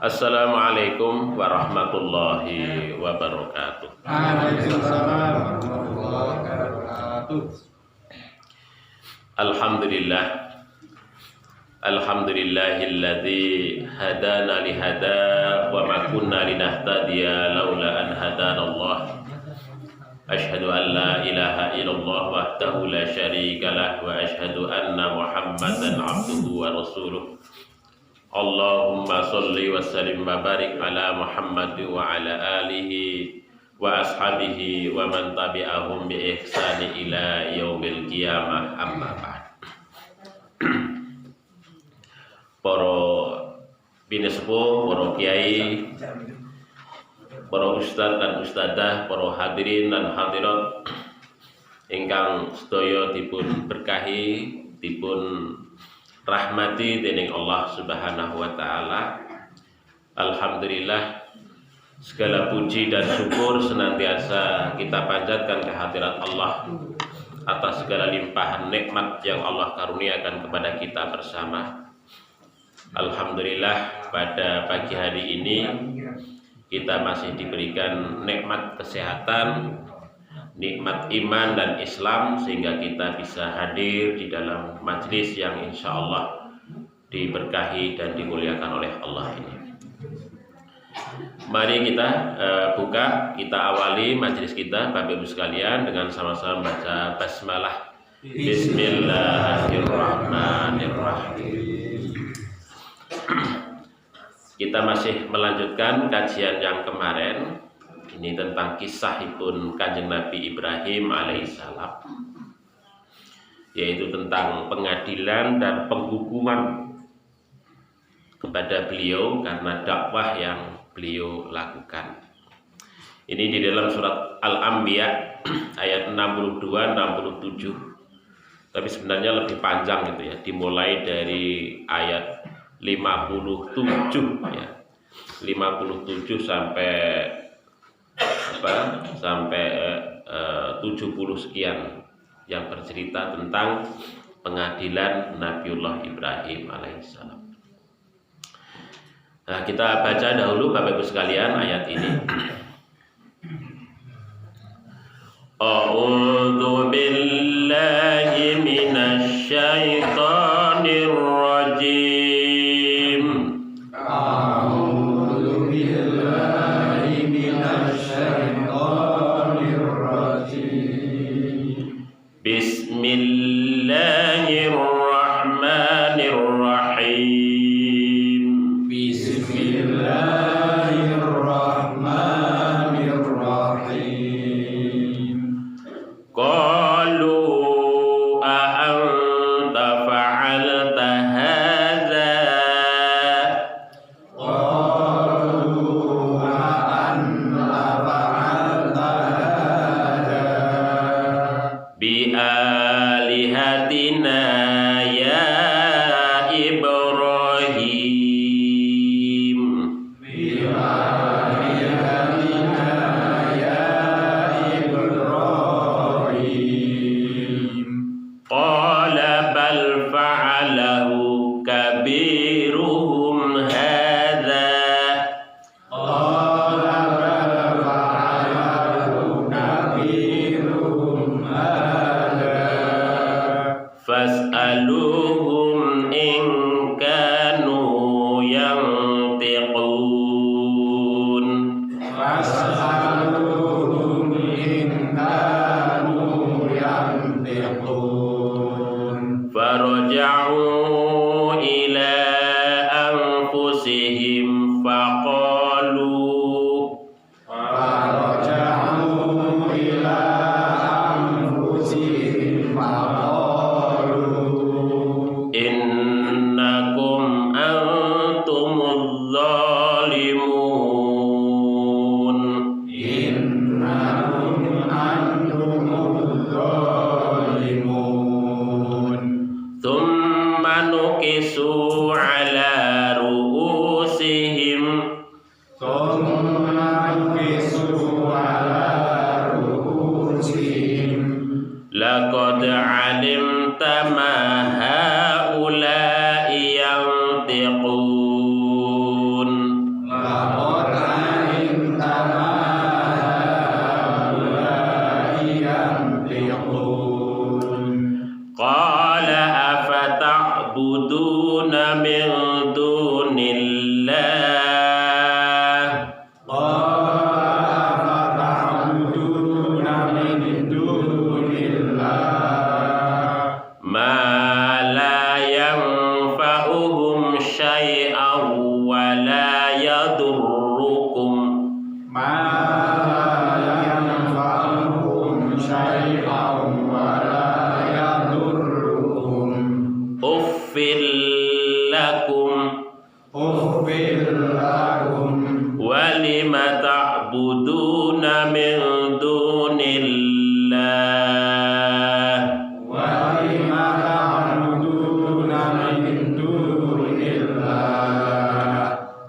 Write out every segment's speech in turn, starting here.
Assalamualaikum warahmatullahi wabarakatuh. Waalaikumsalam warahmatullahi wabarakatuh. Alhamdulillah. Alhamdulillahilladzi hadana lihada wa ma kunna linahtadiya laula an hadanallah. Asyhadu an la ilaha illallah wahdahu la syarikalah wa asyhadu anna Muhammadan abduhu wa rasuluh. Allahumma sholli wa sallim wa barik ala Muhammad wa ala alihi wa ashabihi wa man tabi'ahum bi ihsani ila yaumil qiyamah, amma ba'd. Para bini sepuh, para kiai, para ustaz dan ustadzah, para hadirin dan hadirat ingkang sedaya dipun berkahi, dipun rahmati dening Allah Subhanahu wa taala. Alhamdulillah, segala puji dan syukur senantiasa kita panjatkan kehadirat Allah atas segala limpahan nikmat yang Allah karuniakan kepada kita bersama. Alhamdulillah, pada pagi hari ini kita masih diberikan nikmat kesehatan, nikmat iman dan Islam, sehingga kita bisa hadir di dalam majelis yang insya Allah diberkahi dan dimuliakan oleh Allah ini. Mari kita kita awali majelis kita, Bapak Ibu sekalian, dengan sama-sama baca basmalah. Bismillahirrahmanirrahim. Kita masih melanjutkan kajian yang kemarin. Ini tentang kisahipun Kanjeng Nabi Ibrahim alaihissalam, yaitu tentang pengadilan dan penghukuman kepada beliau karena dakwah yang beliau lakukan. Ini di dalam surat Al-Anbiya ayat 62-67. Tapi sebenarnya lebih panjang gitu ya, dimulai dari ayat 57 ya. 57 sampai 70 sekian yang bercerita tentang pengadilan Nabiullah Ibrahim alaihissalam. Nah, kita baca dahulu Bapak Ibu sekalian ayat ini. A'udzu billahi minasy syaithanir rajim. Bismillahirrahmanirrahim. Bismillahirrahmanirrahim. Qalu a anta fa'alta hadza. Qalu a anta fa'alta hadza Bi alihatina ya Ibrahim. bi alihatina ya Ibrahim. Qala bal fa'alahu kabiruhum hadza. Qala bal fa'alahu kabiruhum hadza Fas'aluhum in kanu yantiqun. fas'aluhum in kanu yantiqun. Faraja'u ila anfusihim faqalu Faraja'u ila anfusihim faqalu innakum antumuz zalimun. innakum antumuz zalimun. Thumma nukisu ala ru'usihim. Thumma nukisu ala ru'usihim. Laqad alimta ma haula'i yantiqun. min dunillah ma la yanfa'uhum syai'an wa la yadurrukum uffil lakum wa lima ta'buduna min dunillah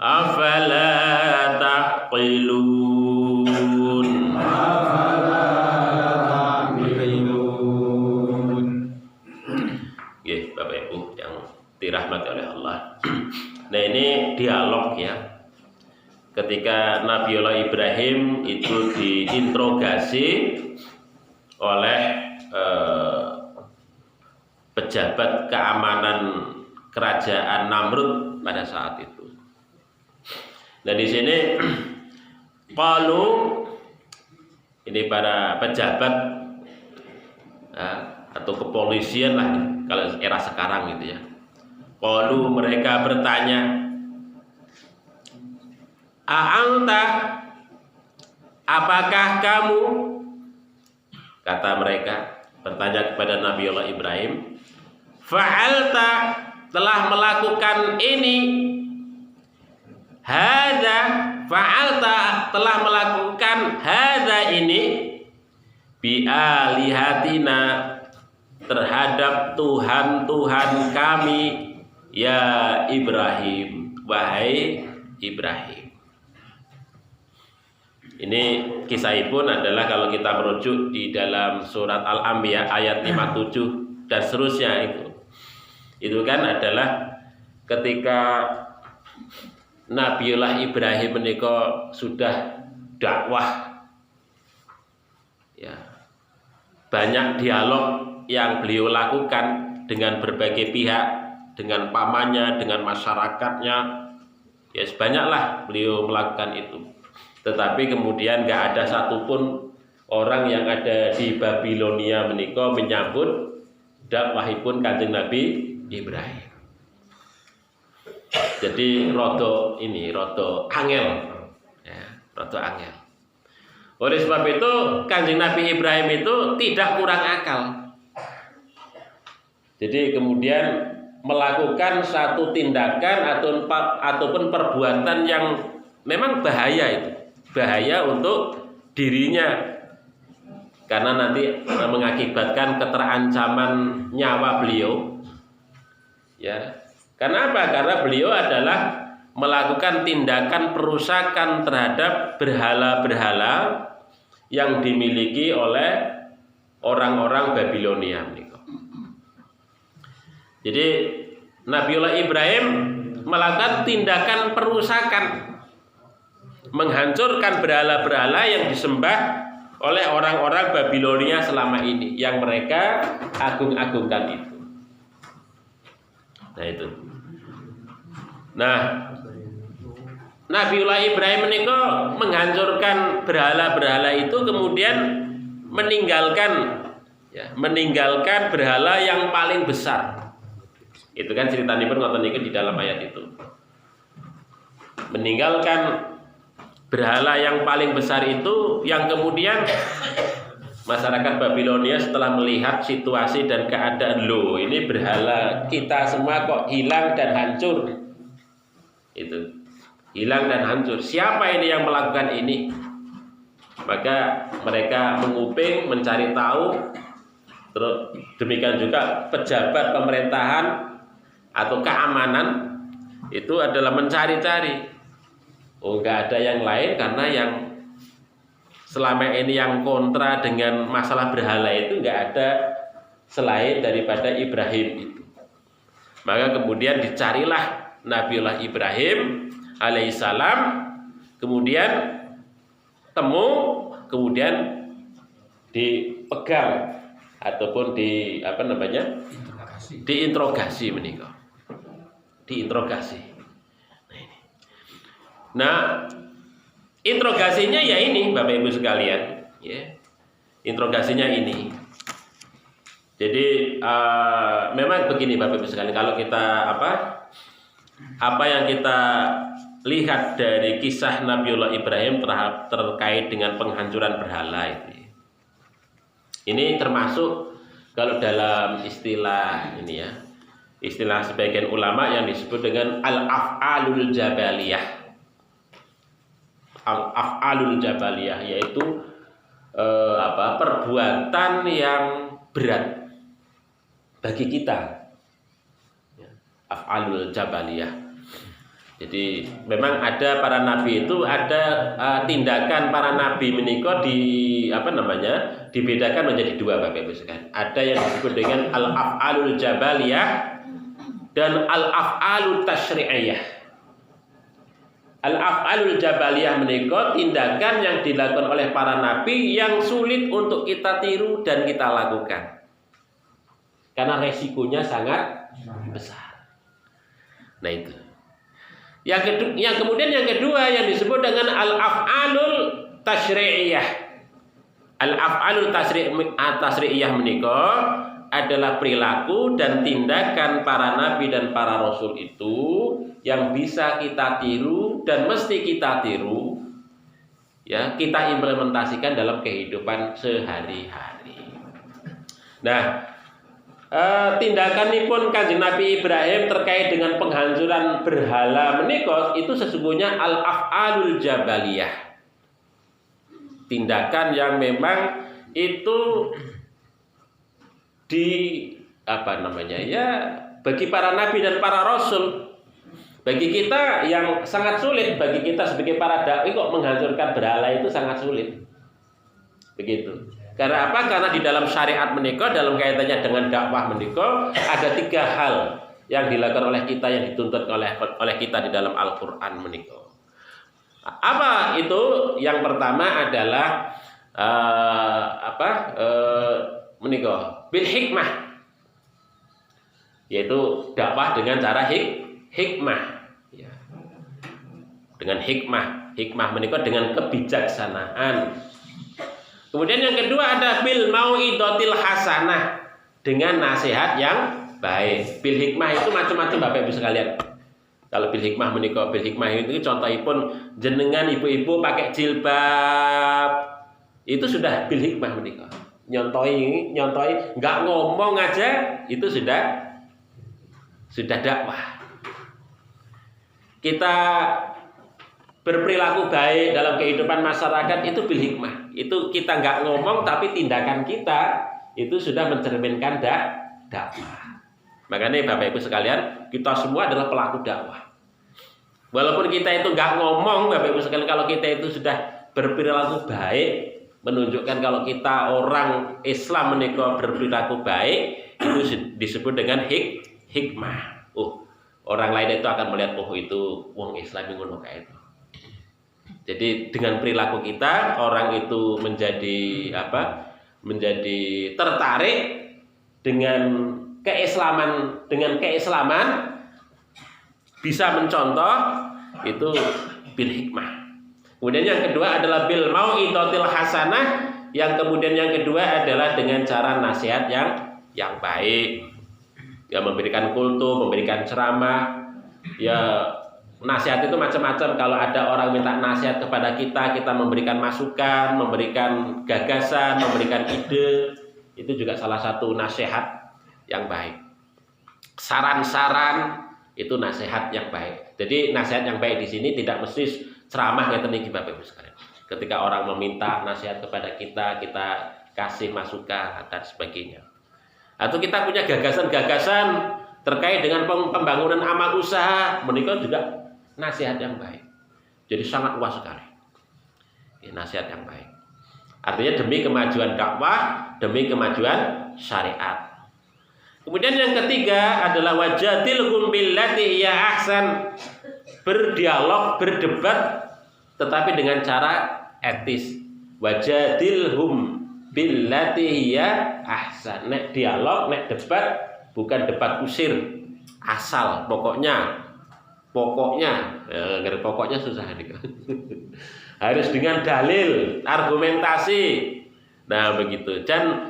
afala taqilun. Nggih, Bapak Ibu yang dirahmati oleh Allah. Nah, ini dialog ya. Ketika Nabiullah Ibrahim itu diinterogasi oleh pejabat keamanan kerajaan Namrud pada saat itu. Nah, di sini qalu, ini para pejabat atau kepolisian lah kalau era sekarang gitu ya. Qalu, mereka bertanya, a'anta, apakah kamu, kata mereka bertanya kepada Nabiullah Ibrahim, fa'alta, telah melakukan ini, hadza, fa'alta, telah melakukan hadza ini, bi'alihatina, terhadap Tuhan-Tuhan kami, ya Ibrahim, wahai Ibrahim. Ini kisah pun adalah kalau kita merujuk di dalam surat Al-Anbiya ayat 57 dan seterusnya itu kan adalah ketika Nabiullah Ibrahim menika sudah dakwah ya, banyak dialog yang beliau lakukan dengan berbagai pihak, dengan pamannya, dengan masyarakatnya, ya banyaklah beliau melakukan itu. Tetapi kemudian nggak ada satupun orang yang ada di Babilonia menika menyambut dakwahipun Kanjeng Nabi Ibrahim. Jadi rodo angel, ya, rodo angel. Oleh sebab itu Kanjeng Nabi Ibrahim itu tidak kurang akal. Jadi kemudian melakukan satu tindakan ataupun perbuatan yang memang bahaya itu. Bahaya untuk dirinya karena nanti mengakibatkan keterancaman nyawa beliau ya. Karena apa? Karena beliau adalah melakukan tindakan perusakan terhadap berhala-berhala yang dimiliki oleh orang-orang Babilonia. Jadi Nabiullah Ibrahim melakukan tindakan perusakan, menghancurkan berhala-berhala yang disembah oleh orang-orang Babilonia selama ini, yang mereka agung-agungkan itu. Nah itu. Nah, Nabiullah Ibrahim menika menghancurkan berhala-berhala itu, kemudian meninggalkan berhala yang paling besar. Itu kan ceritanya pun ngoten niku di dalam ayat itu. Meninggalkan berhala yang paling besar itu, yang kemudian masyarakat Babilonia setelah melihat situasi dan keadaan, loh ini berhala kita semua kok hilang dan hancur. Itu hilang dan hancur. Siapa ini yang melakukan ini? Maka mereka menguping, mencari tahu. Terus demikian juga pejabat pemerintahan atau keamanan itu adalah mencari-cari. Oh, enggak ada yang lain, karena yang selama ini yang kontra dengan masalah berhala itu enggak ada selain daripada Ibrahim itu. Maka kemudian dicarilah Nabiullah Ibrahim alaihissalam, kemudian kemudian dipegang ataupun diinterogasi menika. diinterogasi. Nah, interogasinya ya ini Bapak Ibu sekalian, ya. Interogasinya ini. Jadi memang begini Bapak Ibu sekalian, kalau kita apa yang kita lihat dari kisah Nabiullah Ibrahim terkait dengan penghancuran berhala itu. Ini termasuk kalau dalam istilah ini ya, istilah sebagian ulama yang disebut dengan al-af'alul jabaliyah. Al-af'alul jabaliyah yaitu perbuatan yang berat bagi kita. Af'alul jabaliyah. Jadi memang ada para nabi itu ada tindakan para nabi menika dibedakan menjadi dua Bapak Ibu sekalian. Ada yang disebut dengan al-af'alul jabaliyah dan al-af'alut tasyri'iyah. Al-af'alul jabaliyah menika tindakan yang dilakukan oleh para nabi yang sulit untuk kita tiru dan kita lakukan. Karena resikonya sangat besar. Nah itu. Yang kemudian yang kedua yang disebut dengan al-af'alul tasyri'iyah. Al-af'alul tasyri'iyah menika adalah perilaku dan tindakan para nabi dan para rasul itu yang bisa kita tiru dan mesti kita tiru, ya, kita implementasikan dalam kehidupan sehari-hari. Nah, tindakanipun Kanjeng Nabi Ibrahim terkait dengan penghancuran berhala menika itu sesungguhnya al-af'alul jabaliyah. Tindakan yang memang itu bagi para nabi dan para rasul. Bagi kita yang sangat sulit, bagi kita sebagai para dai kok menghancurkan berhala itu sangat sulit. Begitu. Karena apa? Karena di dalam syariat menika, dalam kaitannya dengan dakwah menika, ada 3 hal yang dilakukan oleh kita, yang dituntut oleh kita di dalam Al-Quran menika. Apa itu? Yang pertama adalah menika bil hikmah, yaitu dakwah dengan cara hikmah, ya. Dengan hikmah menika dengan kebijaksanaan. Kemudian yang kedua ada bil mau'idotil hasanah, dengan nasihat yang baik. Bil hikmah itu macam-macam Bapak Ibu sekalian. Kalau bil hikmah menika, bil hikmah itu contohipun jenengan ibu-ibu pakai jilbab. Itu sudah bil hikmah menika. Nyontohi enggak ngomong aja itu sudah dakwah. Kita berperilaku baik dalam kehidupan masyarakat itu bil hikmah. Itu kita nggak ngomong tapi tindakan kita itu sudah mencerminkan dakwah. Makanya Bapak Ibu sekalian, kita semua adalah pelaku dakwah. Walaupun kita itu nggak ngomong Bapak Ibu sekalian, kalau kita itu sudah berperilaku baik, menunjukkan kalau kita orang Islam menika berperilaku baik, itu disebut dengan hikmah. Orang lain itu akan melihat itu wong Islam yang ngono kae itu. Jadi dengan perilaku kita orang itu menjadi tertarik dengan keislaman, bisa mencontoh itu bil hikmah. Kemudian yang kedua adalah bil mau'idotil hasanah, yang kemudian yang kedua adalah dengan cara nasihat yang baik. Ya, memberikan kultum, memberikan ceramah. Ya, nasihat itu macam-macam. Kalau ada orang minta nasihat kepada kita, kita memberikan masukan, memberikan gagasan, memberikan ide, itu juga salah satu nasihat yang baik. Saran-saran itu nasihat yang baik. Jadi nasihat yang baik di sini tidak mesti ceramah ngeten iki Bapak Ibu sekalian. Ketika orang meminta nasihat kepada kita, kita kasih masukan dan sebagainya. Atau kita punya gagasan-gagasan terkait dengan pembangunan amal usaha, menika juga nasihat yang baik. Jadi sangat luas sekali. Ya, nasihat yang baik. Artinya demi kemajuan dakwah, demi kemajuan syariat. Kemudian yang ketiga adalah wajadilhum billati hiya ahsan. Berdialog, berdebat, tetapi dengan cara etis. Wajadilhum billati hiya ahsan. Nek dialog, nek debat, bukan debat kusir. asal, pokoknya, pokoknya susah nih. Harus dengan dalil, argumentasi. Nah begitu, dan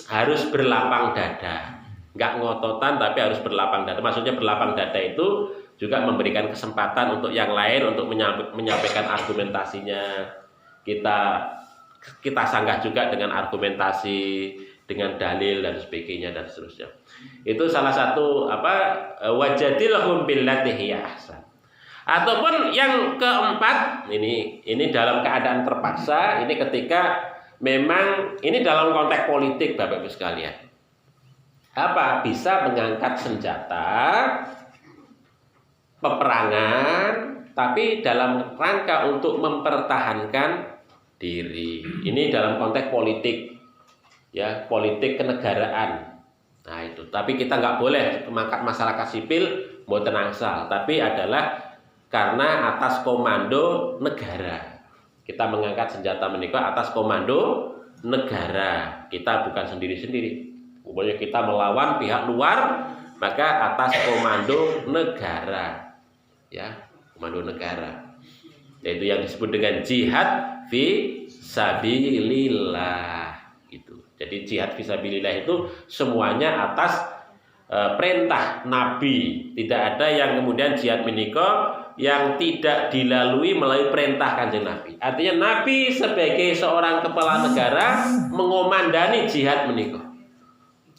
harus berlapang dada, nggak ngototan tapi harus berlapang dada. Maksudnya berlapang dada itu juga memberikan kesempatan untuk yang lain untuk menyampaikan argumentasinya. Kita sanggah juga dengan argumentasi, dengan dalil dan sebagainya dan seterusnya. Itu salah satu wajadilhum billati hiya ahsan. Ataupun yang keempat, ini dalam keadaan terpaksa, ini ketika memang ini dalam konteks politik Bapak Ibu sekalian. Bisa mengangkat senjata peperangan tapi dalam rangka untuk mempertahankan diri. Ini dalam konteks politik, ya, politik kenegaraan. Nah itu. Tapi kita nggak boleh mengangkat masyarakat sipil mboten angsal, tapi adalah karena atas komando negara. Kita mengangkat senjata menika atas komando negara. Kita bukan sendiri-sendiri. Pokoknya kita melawan pihak luar, maka atas komando negara. Ya, komando negara. Yaitu yang disebut dengan jihad fi sabilillah gitu. Jadi jihad fi sabilillah itu semuanya atas perintah Nabi. Tidak ada yang kemudian jihad menika yang tidak dilalui melalui perintah Kanjeng Nabi. Artinya Nabi sebagai seorang kepala negara mengomandani jihad menika.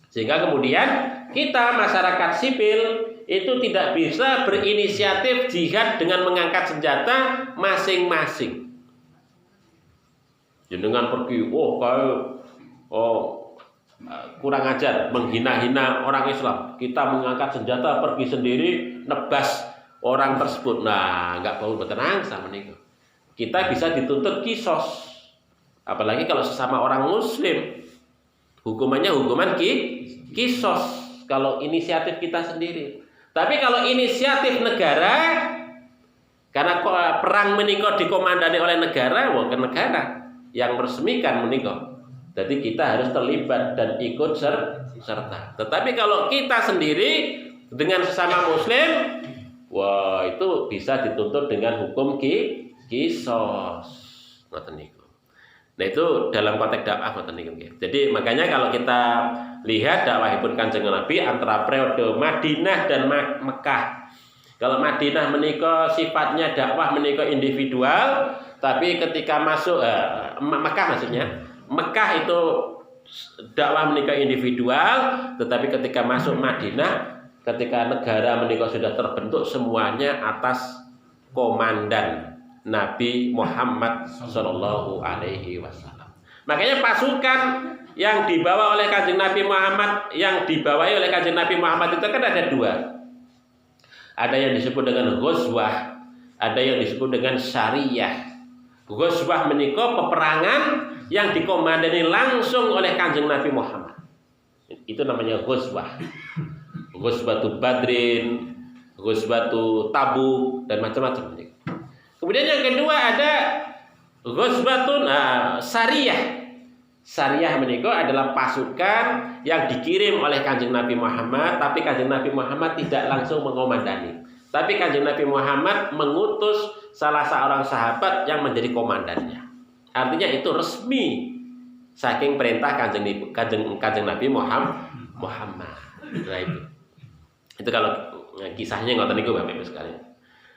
Sehingga kemudian kita masyarakat sipil itu tidak bisa berinisiatif jihad dengan mengangkat senjata masing-masing. Jenengan pergi, kurang ajar, menghina-hina orang Islam. Kita mengangkat senjata pergi sendiri nebas orang tersebut. Nah, enggak perlu bertenang sama niku. Kita bisa dituntut kisos. Apalagi kalau sesama orang muslim. Hukumannya hukuman kisos kalau inisiatif kita sendiri. Tapi kalau inisiatif negara, karena perang menika dikomandani oleh negara, negara yang meresmikan menika. Jadi kita harus terlibat dan ikut serta. Tetapi kalau kita sendiri dengan sesama muslim, itu bisa dituntut dengan hukum kisos. Ngoten niku. Nah itu dalam konteks dakwah ngoten niku. Jadi makanya kalau kita lihat dakwahipun Kanjeng Nabi antara periode Madinah dan Mekah. Kalau Madinah menika sifatnya dakwah menika individual, tapi ketika masuk Mekah maksudnya, Mekah itu dakwah menika individual, tetapi ketika masuk Madinah, ketika negara menika sudah terbentuk semuanya atas komandan Nabi Muhammad Shallallahu Alaihi Wasallam. Makanya pasukan yang dibawa oleh Kanjeng Nabi Muhammad, yang dibawahi oleh Kanjeng Nabi Muhammad itu kan ada dua. Ada yang disebut dengan ghazwah, ada yang disebut dengan syariah. Ghazwah menika peperangan yang dikomandani langsung oleh Kanjeng Nabi Muhammad. Itu namanya ghazwah. Ghazwatu Badrin, Ghazwatu Tabuk dan macam-macam. Kemudian yang kedua ada Ghazwatun Sariyah. Sariyah menika adalah pasukan yang dikirim oleh Kanjeng Nabi Muhammad, tapi Kanjeng Nabi Muhammad tidak langsung mengomandani. Tapi Kanjeng Nabi Muhammad mengutus salah seorang sahabat yang menjadi komandannya. Artinya itu resmi saking perintah Kanjeng Nabi Muhammad. Nah itu kalau kisahnya ngoten niku Bapak Ibu sekalian.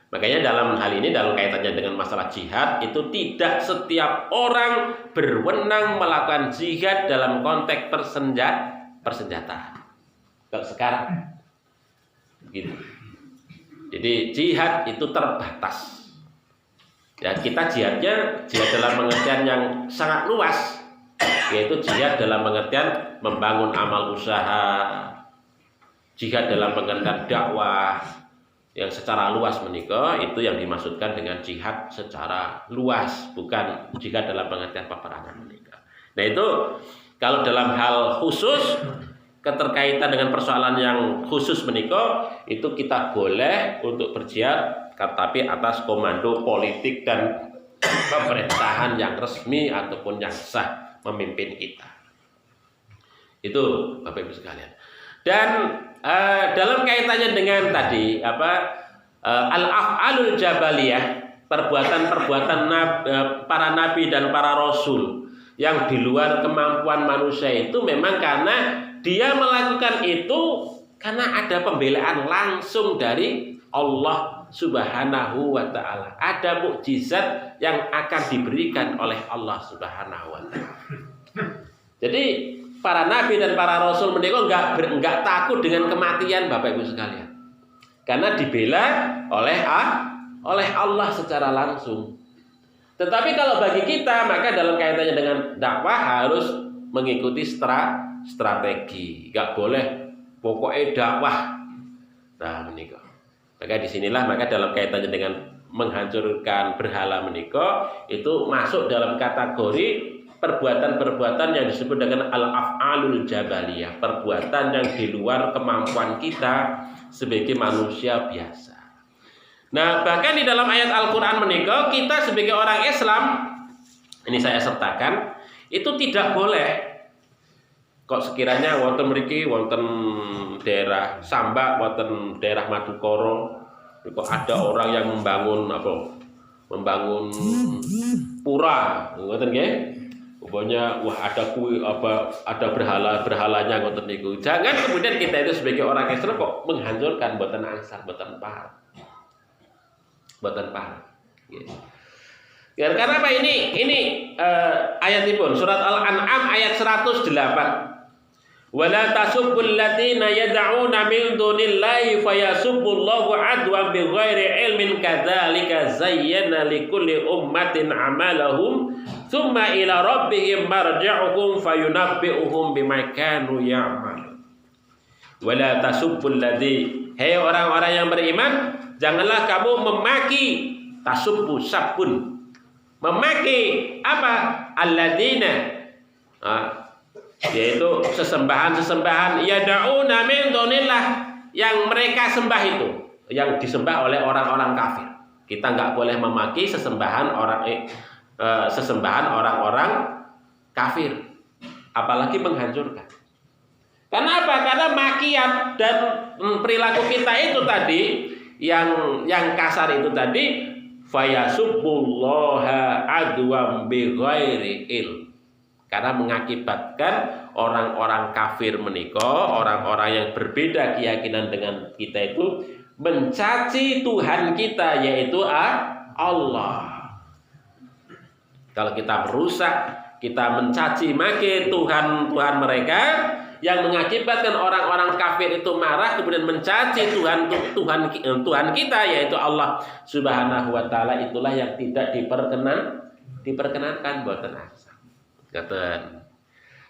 Makanya dalam hal ini, dalam kaitannya dengan masalah jihad, itu tidak setiap orang berwenang melakukan jihad dalam konteks persenjataan. Kalau sekarang gitu. Jadi jihad itu terbatas. Ya, kita jihadnya jihad dalam pengertian yang sangat luas, yaitu jihad dalam pengertian membangun amal usaha, jihad dalam pengertian dakwah yang secara luas menika, itu yang dimaksudkan dengan jihad secara luas, bukan jihad dalam pengertian peperangan menika. Nah itu kalau dalam hal khusus keterkaitan dengan persoalan yang khusus menika, itu kita boleh untuk berjihad tapi atas komando politik dan pemerintahan yang resmi ataupun yang sah memimpin kita. Itu Bapak Ibu sekalian. Dan dalam kaitannya dengan tadi al-af'alul jabaliyah, perbuatan-perbuatan para nabi dan para rasul yang di luar kemampuan manusia itu memang karena dia melakukan itu karena ada pembelaan langsung dari Allah Subhanahu wa ta'ala. Ada mukjizat yang akan diberikan oleh Allah Subhanahu wa ta'ala. Jadi para nabi dan para rasul menika enggak takut dengan kematian, Bapak Ibu sekalian. Karena dibela oleh Allah secara langsung. Tetapi kalau bagi kita, maka dalam kaitannya dengan dakwah harus mengikuti strategi. Enggak boleh pokoknya dakwah. Nah, menika. Maka disinilah maka dalam kaitannya dengan menghancurkan berhala menika itu masuk dalam kategori perbuatan-perbuatan yang disebut dengan al-af'alul jabaliyah, perbuatan yang di luar kemampuan kita sebagai manusia biasa. Nah, bahkan di dalam ayat Al-Qur'an menika kita sebagai orang Islam, ini saya sertakan, itu tidak boleh kok sekiranya wonten mriki wonten daerah Sambak, wonten daerah Madukoro, kok ada orang yang membangun pura, ngoten nggih. Pokoknya ada berhalanya ngoten niku. Jangan kemudian kita itu sebagai orang Islam kok menghancurkan mboten angsal, mboten paham. Mboten paham. Ya, karena apa ini ayatipun surat Al-An'am ayat 108. Wala tasubbul latina yad'una min dunillahi fayasubbullahu adwan bighairi ilmin kadzalika zayyana likulli ummatin amalahum tsumma ila rabbihim marji'uhum fayunabbi'uhum bima kanu ya'malun. Wala tasubbul ladzi, hei orang-orang yang beriman, janganlah kamu memaki, tasubbu sabun, memaki apa? Alladzina, yaitu sesembahan-sesembahan yad'una min dunillah, yang mereka sembah itu, yang disembah oleh orang-orang kafir. Kita nggak boleh memaki sesembahan orang-orang kafir, apalagi menghancurkan. Karena apa? Karena makian dan perilaku kita itu tadi yang kasar itu tadi, fayasubbullaha adwam bighairi ilm. Karena mengakibatkan orang-orang kafir menika, orang-orang yang berbeda keyakinan dengan kita itu mencaci Tuhan kita, yaitu Allah. Kalau kita merusak, kita mencaci maki Tuhan mereka, yang mengakibatkan orang-orang kafir itu marah kemudian mencaci Tuhan kita, yaitu Allah Subhanahu wa ta'ala, itulah yang tidak diperkenankan boten asa.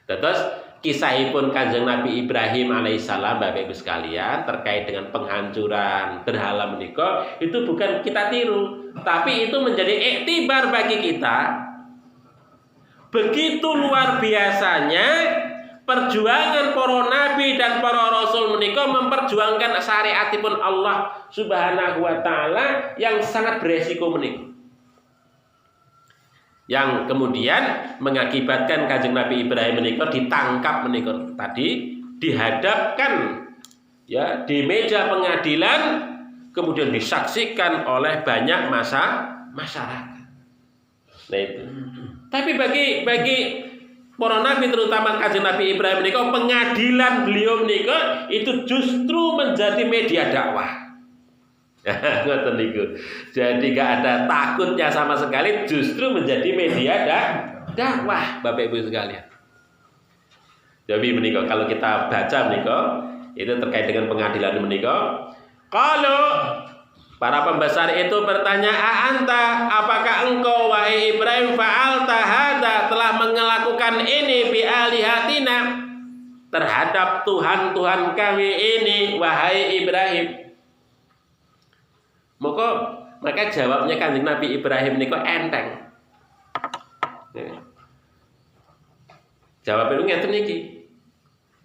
Terus kisahipun Kanjeng Nabi Ibrahim alaihissalam, Bapak Ibu sekalian, terkait dengan penghancuran berhala menika, itu bukan kita tiru, tapi itu menjadi iktibar bagi kita. Begitu luar biasanya perjuangan para nabi dan para rasul menika memperjuangkan syariatipun Allah Subhanahu wa ta'ala yang sangat beresiko menika, yang kemudian mengakibatkan Kanjeng Nabi Ibrahim menika ditangkap menika tadi, dihadapkan ya di meja pengadilan, kemudian disaksikan oleh banyak masyarakat. Nah itu. Tapi bagi para nabi, terutama Kanjeng Nabi Ibrahim menika, pengadilan beliau menika itu justru menjadi media dakwah. Ngoten niku. Jadi gak ada takutnya sama sekali, justru menjadi media dakwah, Bapak Ibu sekalian. Jadi menika kalau kita baca menika itu terkait dengan pengadilan menika, kalau para pembesar itu bertanya, "A'anta, apakah engkau wahai Ibrahim fa'alta hadza, telah melakukan ini bi alihatina, terhadap Tuhan-Tuhan kami ini wahai Ibrahim?" Maka jawabnya Kanjeng Nabi Ibrahim niku enteng. Jawab itu ngeten niki.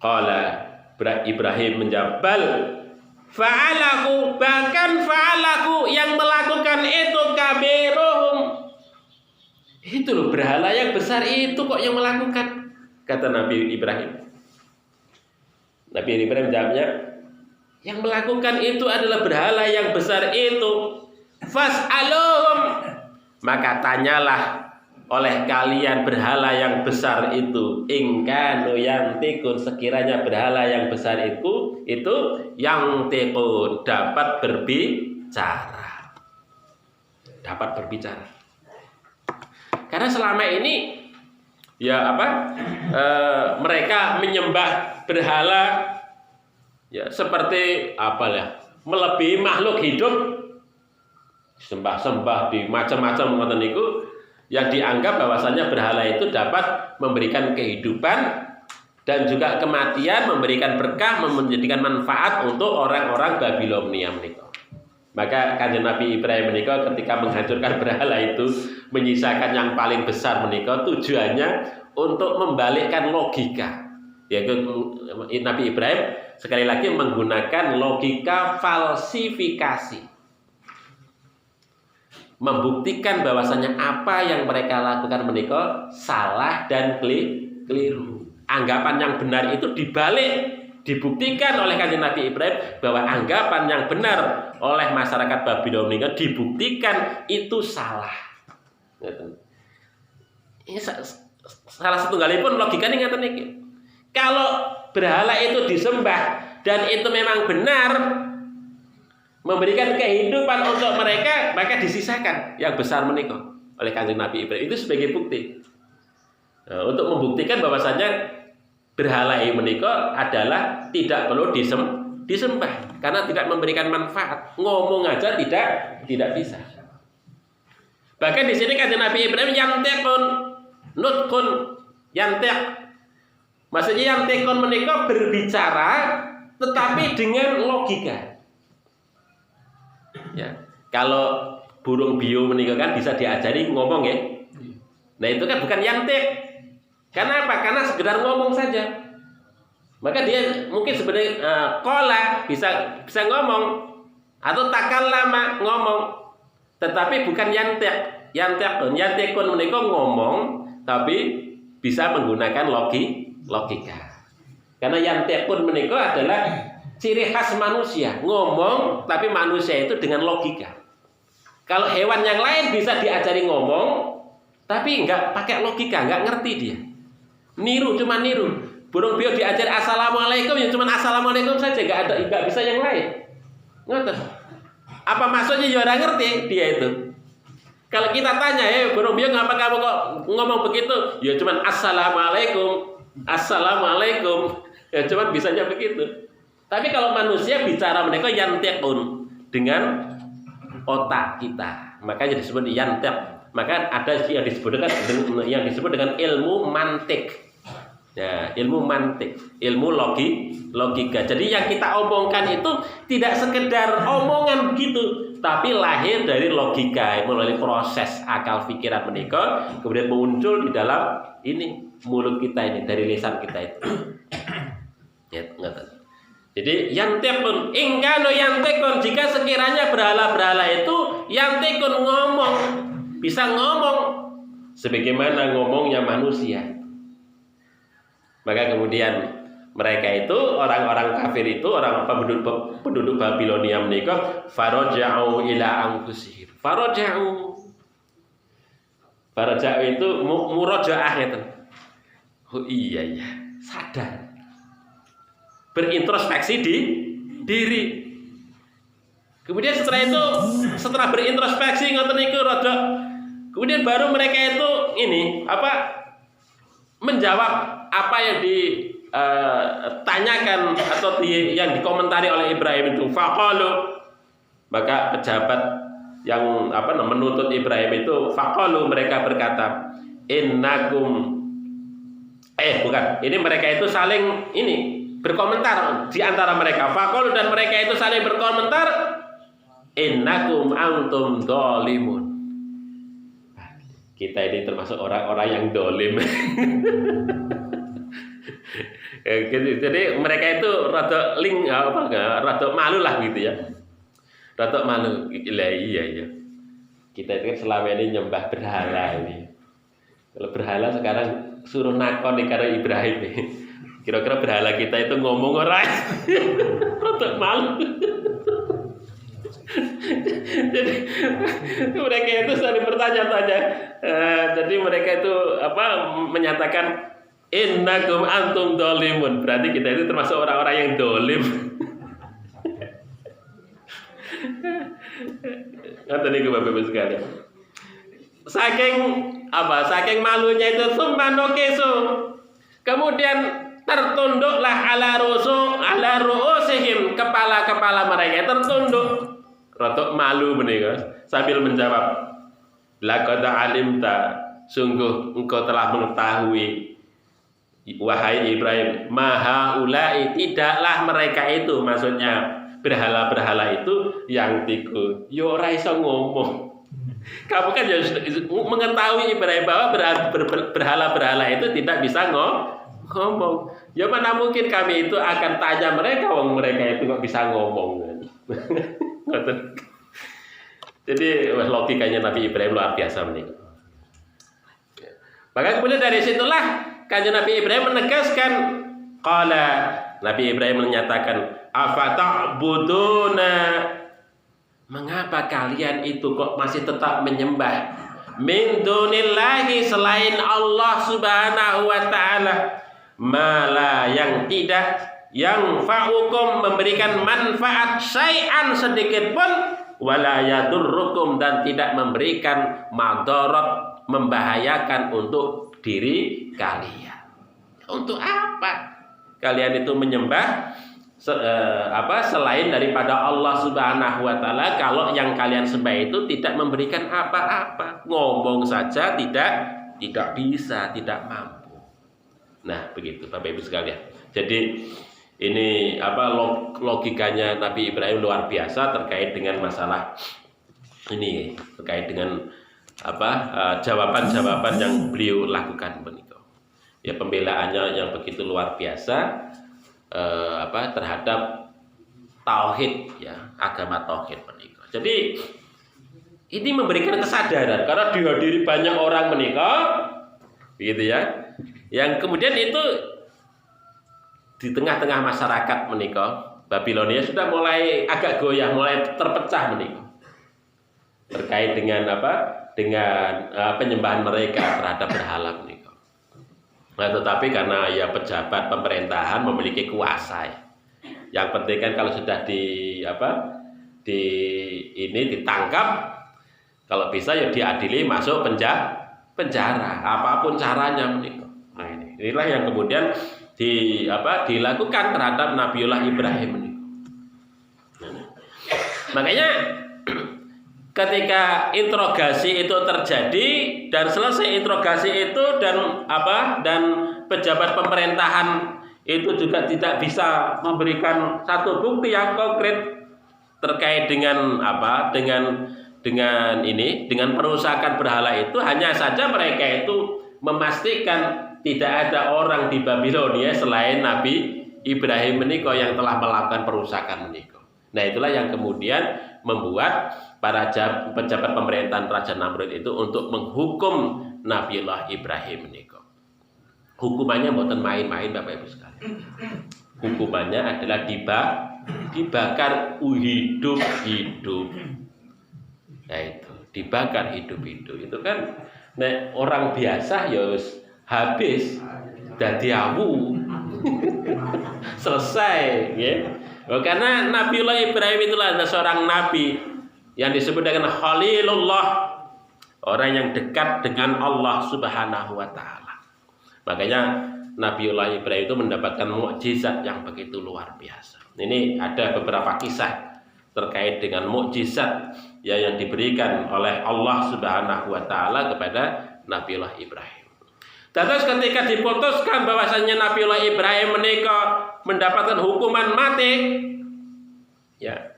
Qala Ibrahim menjawab, "Bal fa'alahu, bahkan fa'alahu, yang melakukan itu kabiruhum." Itu loh, berhala yang besar itu kok yang melakukan, kata Nabi Ibrahim. Nabi Ibrahim jawabnya, yang melakukan itu adalah berhala yang besar itu. Fas'aluhum, maka tanyalah oleh kalian berhala yang besar itu, in kanu yantiqun, sekiranya berhala yang besar itu yang tekun, dapat berbicara. Dapat berbicara. Karena selama ini mereka menyembah berhala ya seperti melebihi makhluk hidup, sembah-sembah di macam-macam ngoten niku, yang dianggap bahwasanya berhala itu dapat memberikan kehidupan dan juga kematian, memberikan berkah, menjadikan manfaat untuk orang-orang Babilonia menika. Maka Kanjeng Nabi Ibrahim menika ketika menghancurkan berhala itu, menyisakan yang paling besar menika tujuannya untuk membalikkan logika. Yaitu Nabi Ibrahim sekali lagi menggunakan logika falsifikasi, membuktikan bahwasanya apa yang mereka lakukan menika salah dan keliru. Anggapan yang benar itu dibuktikan oleh Kanjeng Nabi Ibrahim bahwa anggapan yang benar oleh masyarakat Babilonia dibuktikan itu salah. Ini salah satu galipun logikanya ngaten niki. Kalau berhala itu disembah dan itu memang benar memberikan kehidupan untuk mereka, maka disisakan yang besar menika oleh Kanjeng Nabi Ibrahim itu sebagai bukti. Nah, untuk membuktikan bahwasanya berhala ini menika adalah tidak perlu disembah karena tidak memberikan manfaat. Ngomong aja tidak bisa. Bahkan di sini Kanjeng Nabi Ibrahim yantiqun nutkun yantiq. Maksudnya yantiqun menika berbicara tetapi dengan logika. Ya, kalau burung bio menika kan bisa diajari ngomong ya. Nah, itu kan bukan yantiq. Karena apa? Karena sekedar ngomong saja. Maka dia mungkin sebenarnya qala bisa ngomong atau takallama ngomong, tetapi bukan yantiq. Yantiqun menika ngomong tapi bisa menggunakan logika. Karena yantiqun menika adalah ciri khas manusia, ngomong tapi manusia itu dengan logika. Kalau hewan yang lain bisa diajari ngomong tapi enggak pakai logika, enggak ngerti dia. Cuma niru. Burung bio diajar assalamualaikum ya cuma assalamualaikum saja, enggak bisa yang lain. Ngoten. Apa maksudnya ya ora ngerti dia itu. Kalau kita tanya, burung bio ngapa kamu kok ngomong begitu? Ya cuma assalamualaikum. Assalamualaikum. Ya cuma bisanya begitu. Tapi kalau manusia bicara mereka yantiqun dengan otak kita. Makanya disebut yantiq. Maka ada yang disebut dengan ilmu mantik. Ya, ilmu mantik, ilmu logika. Jadi yang kita omongkan itu tidak sekedar omongan begitu, tapi lahir dari logika, melalui proses akal pikiran menika, kemudian muncul di dalam mulut kita ini, dari lisan kita itu. Ya, jadi yantiqun, ingkano yantiqun, jika sekiranya berhala-berhala itu yantiqun ngomong, bisa ngomong sebagaimana ngomongnya manusia. Maka kemudian mereka itu orang-orang kafir itu, orang penduduk Babilonia menika faraja'u ila anfusihim. Faraja'u itu murajaah itu. Oh iya, sadar. Berintrospeksi di diri. Kemudian setelah berintrospeksi ngoten niku kemudian baru mereka itu menjawab apa yang ditanyakan atau yang dikomentari oleh Ibrahim itu. Faqalu, maka pejabat yang menuntut Ibrahim itu faqalu, mereka berkata innakum ini mereka itu saling berkomentar di antara mereka. Faqalu, dan mereka itu saling berkomentar innakum antum dzalimun. Kita ini termasuk orang-orang yang dolim. Jadi mereka itu rada malu lah gitu ya. Rada malu. Iya. Kita itu kan selama ini nyembah berhala ini. Kalau berhala sekarang suruh nakon nih karena Ibrahim nih. Kira-kira berhala kita itu ngomong orang untuk malu. Jadi mereka itu sering bertanya-tanya. Jadi mereka itu menyatakan innakum antum dolimun. Berarti kita itu termasuk orang-orang yang dolim. Kata niku Bapak Ibu sekalian. Saking malunya itu sumanokeso. Kemudian tertunduklah ala ru'usihim, kepala-kepala mereka tertunduk. Rotok malu menika sambil menjawab, laqad alimta, sungguh engkau telah mengetahui wahai Ibrahim, maha ulai, tidaklah mereka itu, maksudnya berhala-berhala itu yang tiku yo ora iso ngomong. Kamu kan ya mengetahui Ibrahim bahwa berhala-berhala itu tidak bisa ngomong. Ya mana mungkin kami itu akan tanya mereka, wong mereka itu kok bisa ngomong. Jadi logikanya Nabi Ibrahim luar biasa menikah. Maka kemudian dari situlah Kanjeng Nabi Ibrahim menegaskan, qala, Nabi Ibrahim menyatakan, afata'buduna, mengapa kalian itu kok masih tetap menyembah min dunillahi, selain Allah Subhanahu wa taala, mala, yang tidak yang fa'ukum, memberikan manfaat syai'an sedikit pun, wala yadurrukum, dan tidak memberikan madarat, membahayakan untuk diri kalian. Untuk apa kalian itu menyembah selain daripada Allah Subhanahu wa taala, kalau yang kalian sembah itu tidak memberikan apa-apa, ngomong saja tidak bisa, tidak mampu. Nah, begitu Bapak Ibu sekalian. Jadi ini logikanya Nabi Ibrahim luar biasa terkait dengan masalah ini, terkait dengan jawaban-jawaban yang beliau lakukan begitu. Ya, pembelaannya yang begitu luar biasa terhadap tauhid, ya, agama tauhid begitu. Jadi ini memberikan kesadaran karena dihadiri banyak orang menikah, begitu ya. Yang kemudian itu di tengah-tengah masyarakat menikah, Babilonia sudah mulai agak goyah, mulai terpecah menikah. Terkait dengan dengan penyembahan mereka terhadap berhala menikah. Nah, tetapi karena ya pejabat pemerintahan memiliki kuasa, ya. Yang penting kan kalau sudah ditangkap, kalau bisa ya diadili masuk penjara, apapun caranya menikah. Nah, inilah yang kemudian dilakukan terhadap Nabiullah Ibrahim ini. Makanya ketika interogasi itu terjadi dan selesai interogasi itu dan pejabat pemerintahan itu juga tidak bisa memberikan satu bukti yang konkret terkait dengan dengan perusakan berhala itu, hanya saja mereka itu memastikan tidak ada orang di Babilonia selain Nabi Ibrahim menikah yang telah melakukan perusakan menikah. Nah, itulah yang kemudian membuat para pejabat pemerintahan Raja Namrud itu untuk menghukum Nabiullah Ibrahim menikah. Hukumannya bukan main-main Bapak Ibu sekalian. Hukumannya adalah dibakar hidup-hidup. Nah, itu dibakar hidup-hidup. Itu kan orang biasa ya habis dadi awu. Selesai, ya. Karena Nabiullah Ibrahim itulah seorang nabi yang disebut dengan Khalilullah, orang yang dekat dengan Allah Subhanahu wa taala. Makanya Nabiullah Ibrahim itu mendapatkan mukjizat yang begitu luar biasa. Ini ada beberapa kisah terkait dengan mukjizat yang diberikan oleh Allah Subhanahu wa taala kepada Nabiullah Ibrahim. Terus ketika diputuskan bahwasanya Nabiullah Ibrahim menikah mendapatkan hukuman mati, ya,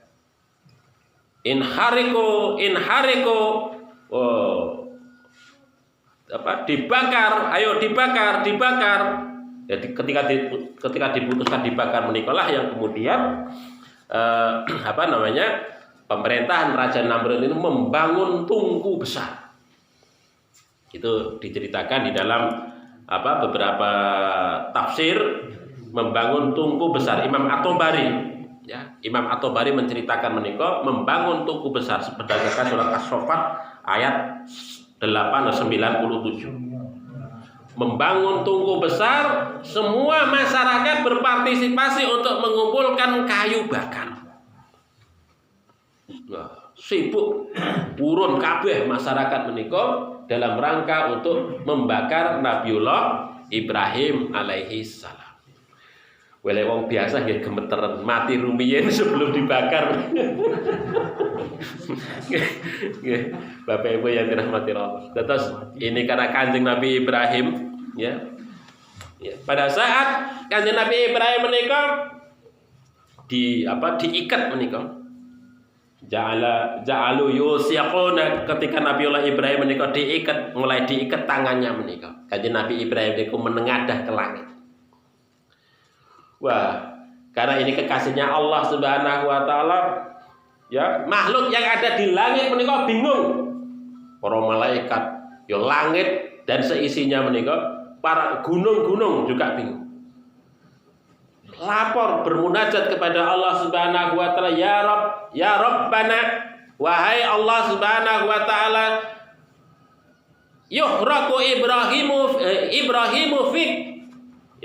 dibakar, ayo dibakar. Jadi ketika diputuskan dibakar menikahlah yang kemudian pemerintahan Raja Namrud ini membangun tungku besar. Itu diceritakan di dalam beberapa tafsir membangun tungku besar. Imam At-Tabari, ya, Imam At-Tabari menceritakan menika membangun tungku besar berdasarkan surat As-Saffat ayat 97. Membangun tungku besar, semua masyarakat berpartisipasi untuk mengumpulkan kayu bakar. Nah, sibuk urun kabeh masyarakat menika dalam rangka untuk membakar Nabiullah Ibrahim alaihi salam. Wele wong biasa nggih gemeteran mati rumiyin sebelum dibakar. Nggih, Bapak Ibu yang dirahmati Allah. Terus ini karena Kanjeng Nabi Ibrahim, ya. Ya, pada saat Kanjeng Nabi Ibrahim menika diikat menika. Ja'alu yusyaquna, ketika Nabiullah Ibrahim menika diikat, mulai diikat tangannya menika. Kanjeng Nabi Ibrahim niku menengadah ke langit. Wah, karena ini kekasihnya Allah Subhanahu wa taala, ya, makhluk yang ada di langit menika bingung. Para malaikat, ya langit dan seisinya menika, para gunung-gunung juga bingung. Lapor bermunajat kepada Allah Subhanahu wa taala, ya Rabb, ya Rabbana, wahai Allah Subhanahu wa taala, yuhraqu Ibrahimu fik.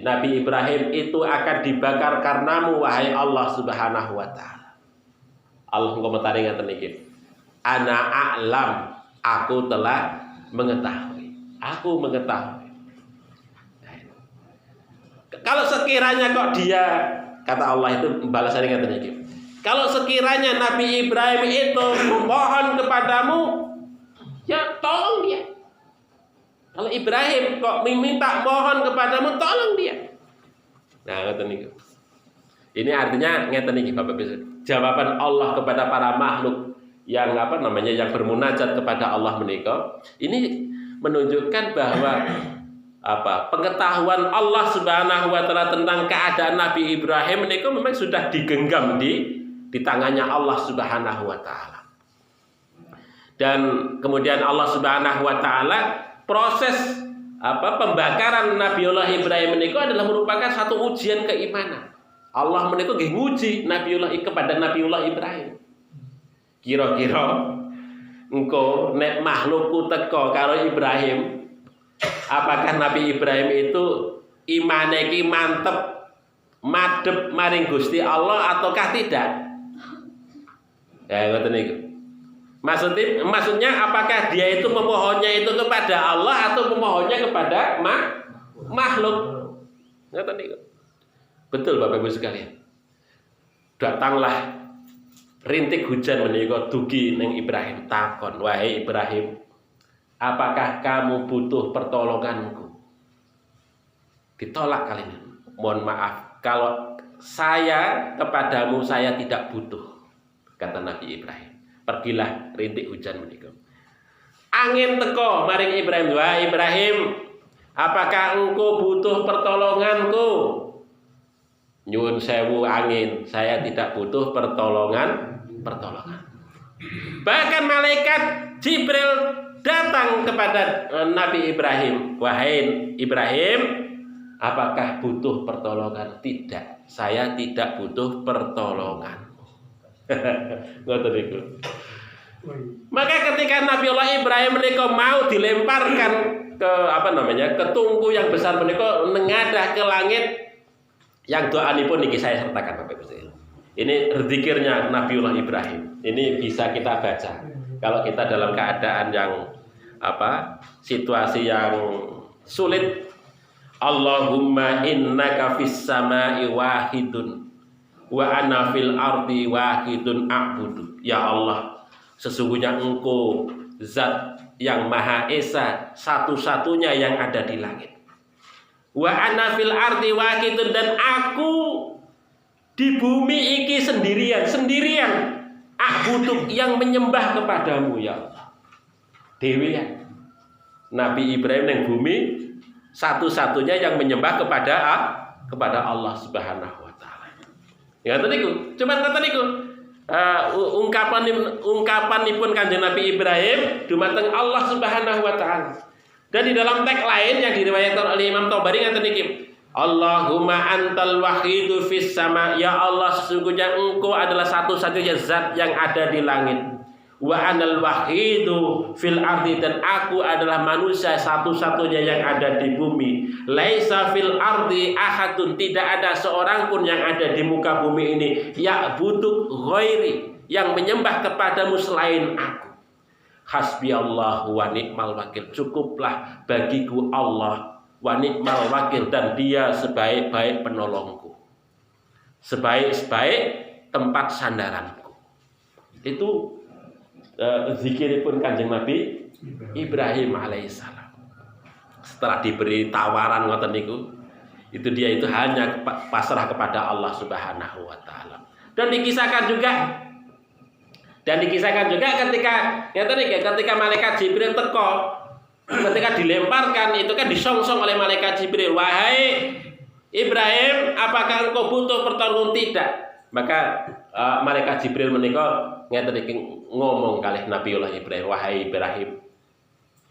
Nabi Ibrahim itu akan dibakar karenamu, wahai Allah Subhanahu wa taala. Allah komentari ngaten iki. Ana a'lam, aku telah mengetahui. Aku mengetahui. Kalau sekiranya kok dia, kata Allah itu balasannya ngaten iki. Kalau sekiranya Nabi Ibrahim itu memohon kepadamu, ya tolong dia. Kalau Ibrahim kok minta mohon kepadamu, tolong dia. Nah, ngeten niku. Ini artinya ngeten iki Bapak Ibu. Jawaban Allah kepada para makhluk yang yang bermunajat kepada Allah menika, ini menunjukkan bahwa pengetahuan Allah Subhanahu wa taala tentang keadaan Nabi Ibrahim menika memang sudah digenggam di tangannya Allah Subhanahu wa taala. Dan kemudian Allah Subhanahu wa taala proses pembakaran Nabiullah Ibrahim menika adalah merupakan satu ujian keimanan. Allah menika nggih nguji kepada Nabiullah Ibrahim. Kira-kira engko nek makhlukku teka karo Ibrahim, apakah Nabi Ibrahim itu imane ki mantep madhep maring Gusti Allah ataukah tidak? Ya ngoten niku. Maksudnya apakah dia itu memohonnya itu kepada Allah atau memohonnya kepada makhluk? Ngoten niku. Betul Bapak Ibu sekalian. Datanglah rintik hujan menika dugi ning Ibrahim, takon, wahai Ibrahim, apakah kamu butuh pertolonganku? Ditolak kali ini. Mohon maaf, kalau saya kepadamu saya tidak butuh, kata Nabi Ibrahim. Pergilah rintik hujan menika. Angin teko maring Ibrahim, wahai Ibrahim, apakah engkau butuh pertolonganku? Nyuwun sewu angin, saya tidak butuh pertolongan. Bahkan malaikat Jibril datang kepada Nabi Ibrahim, wahai Ibrahim, apakah butuh pertolongan? Tidak, saya tidak butuh pertolongan. Ngoten niku. Maka ketika Nabiullah Ibrahim menika mau dilemparkan ke tungku yang besar menika nengadah ke langit, yang doanipun niki saya sertakan Bapak Ibu. Ini zikirnya Nabiullah Ibrahim. Ini bisa kita baca kalau kita dalam keadaan yang situasi yang sulit. Allahumma innaka fis samai wahidun wa ana fil ardi wahidun a'budu. Ya Allah, sesungguhnya Engkau zat yang Maha Esa, satu-satunya yang ada di langit. Wa ana fil ardi wahidun, dan aku di bumi iki sendirian. A'budu, yang menyembah kepadamu ya Allah. Dewean. Nabi Ibrahim yang bumi satu-satunya yang menyembah kepada Allah Subhanahu wa taala. Ya ngoten niku. Cuman ngoten niku. Ungkapanipun Kanjeng Nabi Ibrahim dumateng Allah Subhanahu wa taala. Dan di dalam teks lain yang diriwayatkan oleh Imam Tabari ngaten niki, Allahumma antal wahidu fis sama. Ya Allah, sesungguhnya Engkau adalah satu-satunya zat yang ada di langit. Wa anal wahidu fil ardi, dan aku adalah manusia satu-satunya yang ada di bumi. Laisa fil ardi ahadun, tidak ada seorang pun yang ada di muka bumi ini ya buduk ghairi, yang menyembah kepadamu selain aku. Hasbiyallahu wa ni'mal wakil, cukuplah bagiku Allah wa ni'mal wakil, dan dia sebaik-baik penolongku, sebaik-baik tempat sandaranku. Itu zikiripun Kanjeng Nabi Ibrahim alaihissalam. Setelah diberi tawaran ngoten niku, itu dia itu hanya pasrah kepada Allah Subhanahu wa taala. Dan dikisahkan juga ketika malaikat Jibril teko, ketika dilemparkan itu kan disongsong oleh malaikat Jibril, wahai Ibrahim, apakah engkau butuh pertolongan? Tidak. Maka malaikat Jibril menika ngomong kalih Nabiullah Ibrahim, wahai Ibrahim,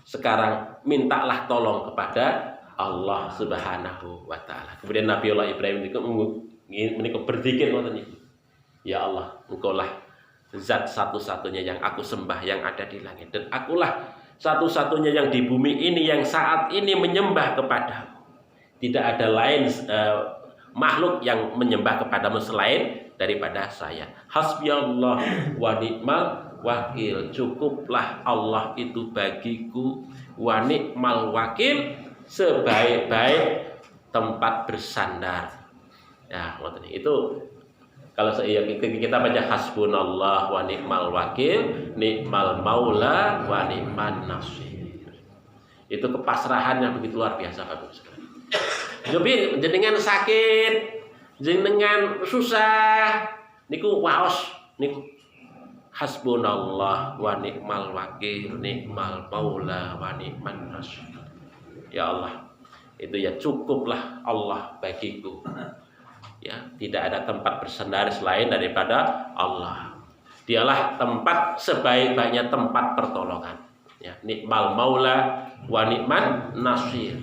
sekarang mintalah tolong kepada Allah Subhanahu wa taala. Kemudian Nabiullah Ibrahim menika berzikir ngoten niku. Ya Allah, Engkaulah zat satu-satunya yang aku sembah yang ada di langit, dan akulah satu-satunya yang di bumi ini yang saat ini menyembah kepadamu. Tidak ada lain makhluk yang menyembah kepadamu selain daripada saya. Hasbiyallah wa ni'mal wakil, cukuplah Allah itu bagiku, wa ni'mal wakil, sebaik-baik tempat bersandar. Ya, itu kalau kita baca hasbunallah wa ni'mal wakil, ni'mal maula wa ni'man nasir. Itu kepasrahan yang begitu luar biasa, Bapak Ibu. Jadi jenengan sakit, jenengan susah, niku waos niku hasbunallah wa ni'mal wakil, ni'mal maula wa ni'man nasir. Ya Allah, itu ya cukuplah Allah bagiku. Ya, tidak ada tempat bersandar selain daripada Allah. Dialah tempat sebaik-baiknya tempat pertolongan. Ya, ni'mal maula wa ni'man nasir.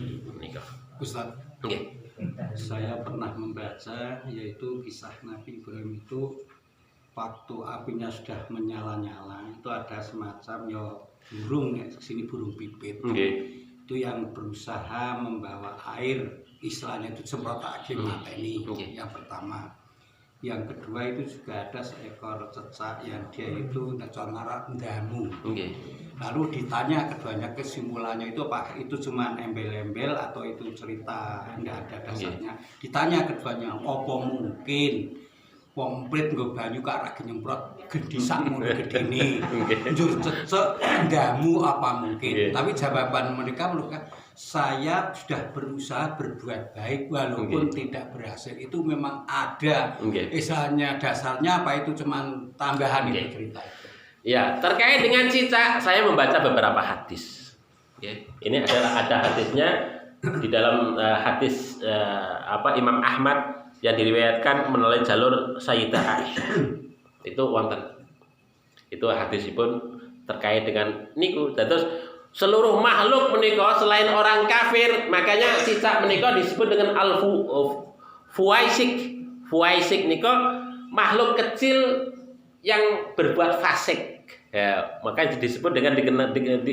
Ustaz, okay. Saya pernah membaca yaitu kisah Nabi Ibrahim itu waktu apinya sudah menyala-nyala, itu ada semacam ya burung, ya sini burung pipit. Okay. Itu yang berusaha membawa air, istilahnya itu semprot aja mateni. Yang pertama. Yang kedua itu juga ada seekor cecak yang dia itu ngecor ngarak ndamu. Lalu ditanya keduanya, kesimpulannya itu apa? Itu cuma embel-embel atau itu cerita enggak ada dasarnya. Ditanya keduanya, apa mungkin komplit nggo banyu kak ra nyemprot gedhi sakmono gedene. Njur cecek ndamu apa mungkin? Tapi jawaban mereka saya sudah berusaha berbuat baik walaupun tidak berhasil. Itu memang ada. Istilahnya dasarnya apa itu cuman tambahan itu cerita. Ya, terkait dengan cicak saya membaca beberapa hadis. Ini ada hadisnya di dalam hadis Imam Ahmad yang diriwayatkan melalui jalur Sayyidah Aisyah. Itu wonten. Itu hadisipun terkait dengan niku. Terus seluruh makhluk menika selain orang kafir, makanya cicak menika disebut dengan fuwaisik. Fuwaisik nika makhluk kecil yang berbuat fasik. Ya, maka disebut dengan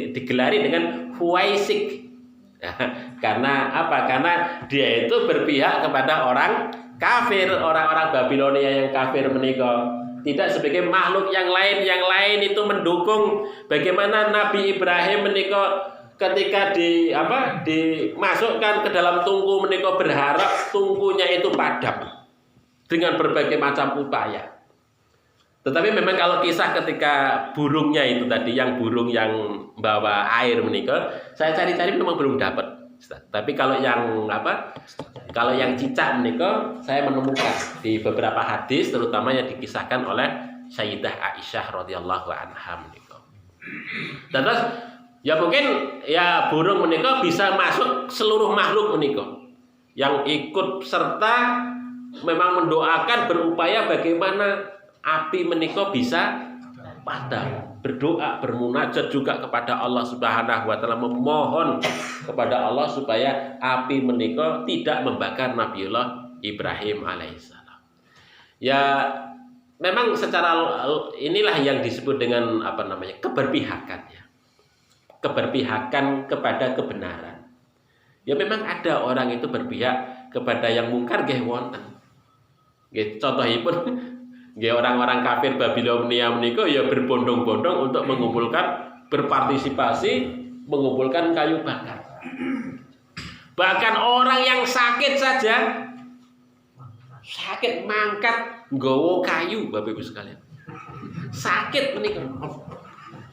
digelari dengan fuwaisik. Ya, karena apa? Karena dia itu berpihak kepada orang kafir, orang-orang Babilonia yang kafir menika. Tidak sebagai makhluk yang lain itu mendukung bagaimana Nabi Ibrahim menika ketika dimasukkan ke dalam tungku menika berharap tungkunya itu padam dengan berbagai macam upaya. Tetapi memang kalau kisah ketika burungnya itu tadi, yang burung yang bawa air menika, saya cari-cari memang belum dapat. Tapi kalau yang kalau yang cicak menika saya menemukan di beberapa hadis, terutama yang dikisahkan oleh Sayyidah Aisyah radhiyallahu anha menika. Terus ya mungkin ya burung menika bisa masuk seluruh makhluk menika yang ikut serta memang mendoakan berupaya bagaimana api menika bisa padam. berdoa, bermunajat juga kepada Allah Subhanahu wa taala, memohon kepada Allah supaya api menika tidak membakar Nabiullah Ibrahim alaihissalam. Ya, memang secara inilah yang disebut dengan keberpihakan ya. Keberpihakan kepada kebenaran. Ya memang ada orang itu berpihak kepada yang mungkar nggih wonten. Nggih contohipun nggih orang-orang kafir Babilonia menika ya berbondong-bondong untuk berpartisipasi mengumpulkan kayu bakar. Bahkan orang yang sakit saja, sakit mangkat nggawa kayu, Bapak Ibu sekalian. Sakit menika.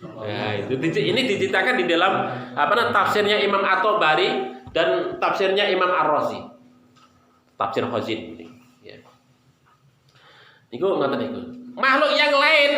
Nah, ini diceritakan di dalam tafsirnya Imam At-Tabari dan tafsirnya Imam Ar-Razi. Tafsir Khazin ini. Ya. Niku ngoten niku. Makhluk yang lain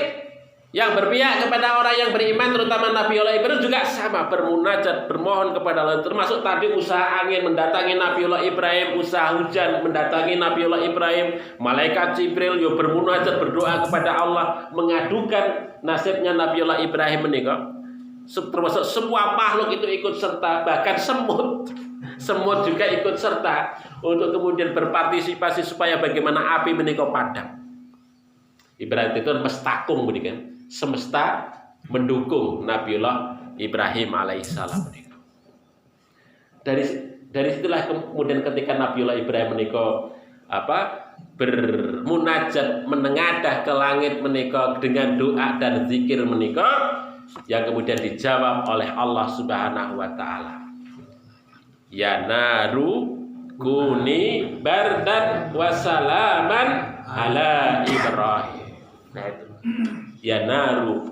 yang berpihak kepada orang yang beriman, terutama Nabiullah Ibrahim juga sama, bermunajat, bermohon kepada Allah. Termasuk tadi usaha angin mendatangi Nabiullah Ibrahim, usaha hujan mendatangi Nabiullah Ibrahim, malaikat Jibril yo bermunajat, berdoa kepada Allah, mengadukan nasibnya Nabiullah Ibrahim menika. Termasuk semua makhluk itu ikut serta, bahkan semut juga ikut serta untuk kemudian berpartisipasi supaya bagaimana api menika padam. Ibarat itu mestakung kan, semesta mendukung Nabiullah Ibrahim alaihissalam. Dari situlah kemudian ketika Nabiullah Ibrahim menika bermunajat menengadah ke langit menika dengan doa dan zikir menika yang kemudian dijawab oleh Allah Subhanahu wa taala. Ya naru kuni bardan wa salaman ala Ibrahim. Nah itu. Ya naru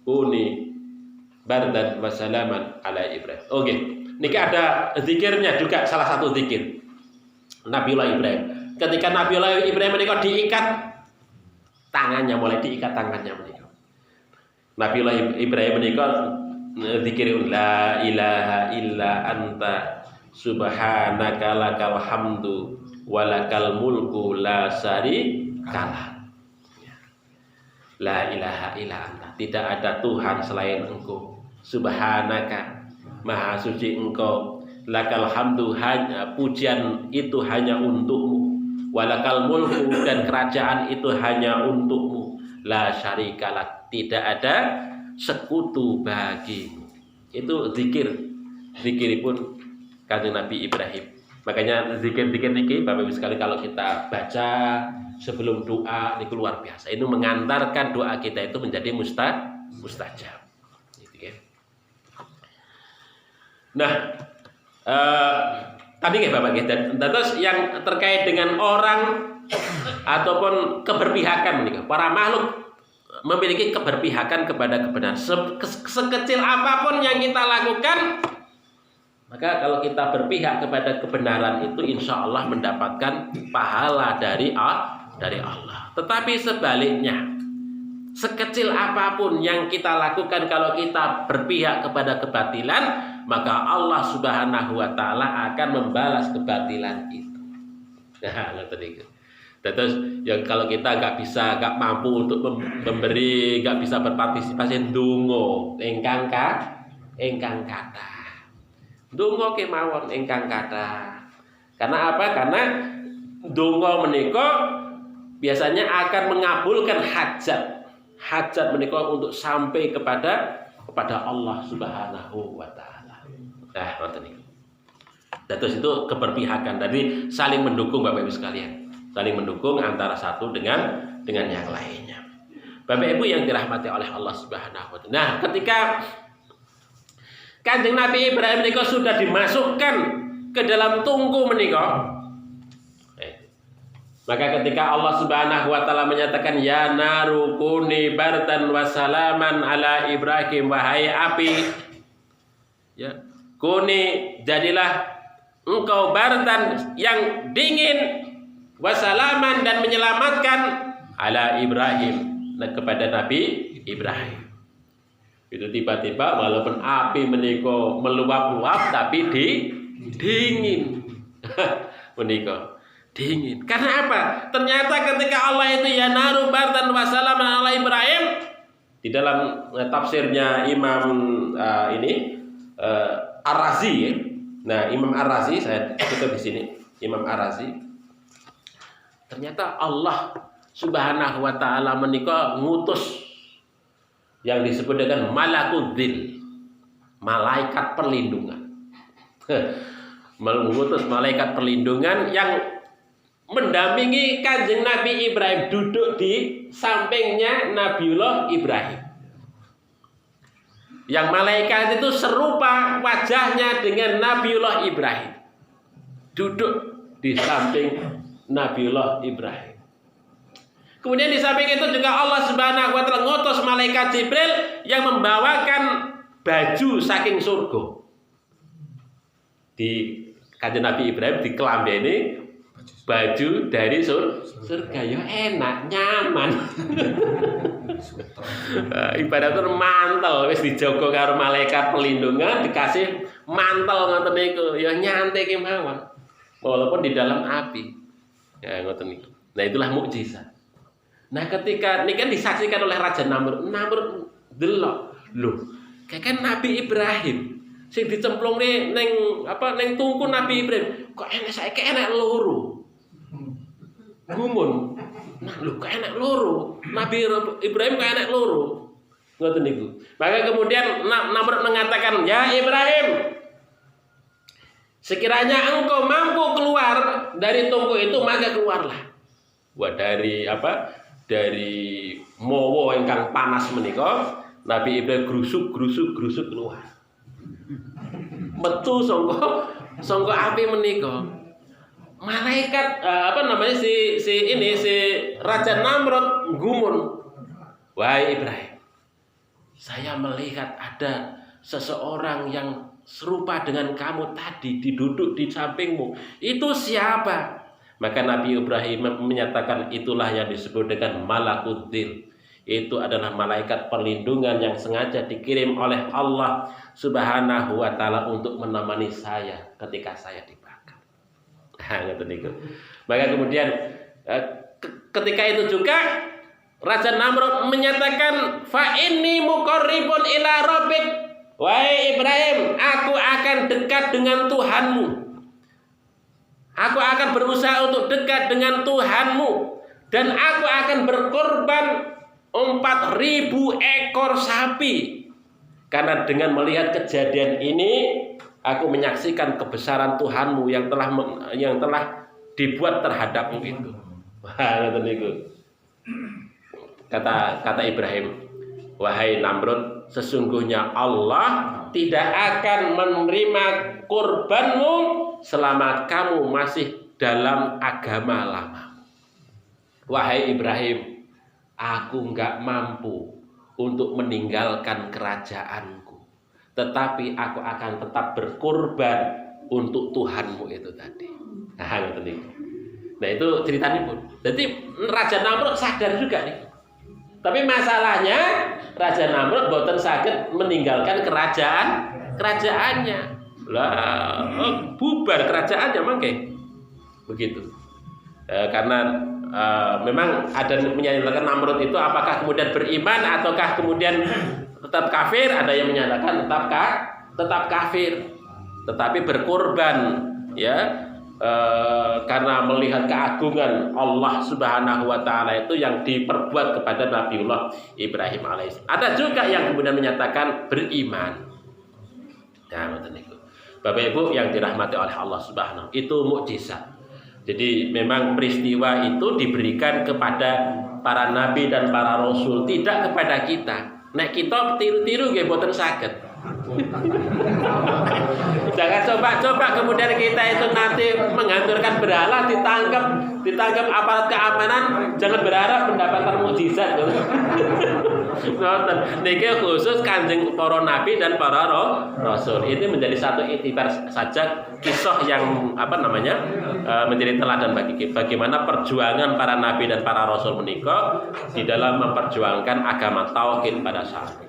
kuni bardan wa salaman ala Ibrahim. Oke. Niki ada zikirnya juga, salah satu zikir Nabiullah Ibrahim. Ketika Nabiullah Ibrahim menika diikat tangannya, mulai diikat tangannya menika. Nabiullah Ibrahim menika zikirun la ilaha illa anta subhanaka lakal hamdu walakal mulku la syarika. La ilaha illa anta, tidak ada Tuhan selain Engkau. Subhanaka, maha suci Engkau. Lakal hamdu, hanya pujian itu hanya untukmu. Walakal mulku, dan kerajaan itu hanya untukmu. La syarikalah, tidak ada sekutu bagimu. Itu zikiripun Kanjeng Nabi Ibrahim. Makanya zikir-zikir niki Bapak Ibu sekali kalau kita baca sebelum doa ini luar biasa. Ini mengantarkan doa kita itu menjadi mustajab. Gitu ya. Nah, tadi ya Bapak kita. Terus yang terkait dengan orang ataupun keberpihakan nih, para makhluk memiliki keberpihakan kepada kebenaran. Sekecil apapun yang kita lakukan, maka kalau kita berpihak kepada kebenaran itu insya Allah mendapatkan pahala dari Allah. Tetapi sebaliknya, sekecil apapun yang kita lakukan kalau kita berpihak kepada kebatilan, maka Allah Subhanahu wa taala akan membalas kebatilan itu. Nah, terus yang kalau kita nggak mampu untuk memberi, nggak bisa berpartisipasi, ndonga ingkang kata. Donga kemawon ingkang kathah. Karena apa? Karena donga menika biasanya akan mengabulkan hajat. Hajat menika untuk sampai kepada Allah Subhanahu wa taala. Nah, ngoten niku. Terus itu keberpihakan, dari saling mendukung Bapak Ibu sekalian. Saling mendukung antara satu dengan yang lainnya. Bapak Ibu yang dirahmati oleh Allah Subhanahu wa taala. Nah, ketika Kanjeng Nabi Ibrahim menika sudah dimasukkan ke dalam tungku menika, maka ketika Allah Subhanahu wa taala menyatakan ya naru kuni bardan wa salaman ala Ibrahim, wahai api, ya, kuni jadilah engkau bardan yang dingin, wasalaman dan menyelamatkan ala Ibrahim, kepada Nabi Ibrahim. Itu tiba-tiba walaupun api menika meluap-luap tapi dingin. Menika dingin. Karena apa? Ternyata ketika Allah itu ya naru bardan wa salaman ala Ibrahim, Di dalam tafsirnya Imam Ar-Razi ya. Nah, Imam Ar-Razi saya tutup di sini. Imam Ar-Razi ternyata Allah Subhanahu wa taala menika ngutus yang disebut dengan malakudzil, malaikat perlindungan. Mengutus malaikat perlindungan yang mendampingi Kanjeng Nabi Ibrahim, duduk di sampingnya Nabiullah Ibrahim. Yang malaikat itu serupa wajahnya dengan Nabiullah Ibrahim, duduk di samping Nabiullah Ibrahim. Kemudian di samping itu juga Allah Subhanahu wa taala ngutus malaikat Jibril yang membawakan baju saking surga. Di Kanjeng Nabi Ibrahim dikelambeni baju dari surga, ya enak, nyaman. Ibaratnya mantel wis dijogo karo malaikat pelindungan, dikasih mantel ngoten niku, ya nyantai kemawon. Walaupun di dalam api. Ya ngoten niku. Nah, itulah mukjizat. Nah, ketika ini kan disaksikan oleh Raja Namrud delok, lho, kayak Nabi Ibrahim sing dicemplungne ning tungku Nabi Ibrahim, kok enek saiki enek loro. Gumun. Nah, lho kok enek loro. Nabi Ibrahim kok enek loro. Ngoten niku. Maka kemudian Namrud mengatakan, "Ya Ibrahim, sekiranya engkau mampu keluar dari tungku itu, maka keluarlah." Wah, dari Dari mowo ingkang panas menika, Nabi Ibrahim grusuk keluar. Metu sangka api menika. Malaikat si Raja Namrud gumun. Wahai Ibrahim, saya melihat ada seseorang yang serupa dengan kamu tadi duduk di sampingmu. Itu siapa? Maka Nabi Ibrahim menyatakan itulah yang disebut dengan malakudzil. Itu adalah malaikat perlindungan yang sengaja dikirim oleh Allah Subhanahu wa taala untuk menemani saya ketika saya dibakar. Maka kemudian ketika itu juga Raja Namrud menyatakan, "Fa inni muqarribun ila rabbik." Wahai Ibrahim, aku akan dekat dengan Tuhanmu. Aku akan berusaha untuk dekat dengan Tuhanmu, dan aku akan berkorban 4.000 ekor sapi. Karena dengan melihat kejadian ini, aku menyaksikan kebesaran Tuhanmu yang telah dibuat terhadapmu itu. Wah, kata Ibrahim, wahai Namrud, sesungguhnya Allah tidak akan menerima kurbanmu selama kamu masih dalam agama lama. Wahai Ibrahim, aku enggak mampu untuk meninggalkan kerajaanku, tetapi aku akan tetap berkorban untuk Tuhanmu itu tadi. Nah, itu ceritanya pun. Jadi Raja Namrud sadar juga nih. Tapi masalahnya Raja Namrud boten saged meninggalkan kerajaannya. Lah, bubar kerajaannya mangke. Begitu. Karena memang ada menyatakan Namrud itu apakah kemudian beriman ataukah kemudian tetap kafir, ada yang menyatakan tetap kafir, tetapi berkorban ya. Karena melihat keagungan Allah Subhanahu wa taala itu yang diperbuat kepada Nabiullah Ibrahim alaihissalam. Ada juga yang kemudian menyatakan beriman. Nah, betul itu. Bapak Ibu yang dirahmati oleh Allah Subhanahu, itu mukjizat. Jadi memang peristiwa itu diberikan kepada para nabi dan para rasul, tidak kepada kita. Nek kita tiru-tiru nggih boten saged. Jangan coba-coba kemudian kita itu nanti menghancurkan berhala, ditangkap aparat keamanan, jangan berharap mendapatkan mukjizat. Niki khusus Kanjeng para nabi dan para rasul. Ini menjadi satu iktibar saja, kisah yang menjadi teladan bagi kita. Bagaimana perjuangan para nabi dan para rasul menika di dalam memperjuangkan agama tauhid pada saat itu.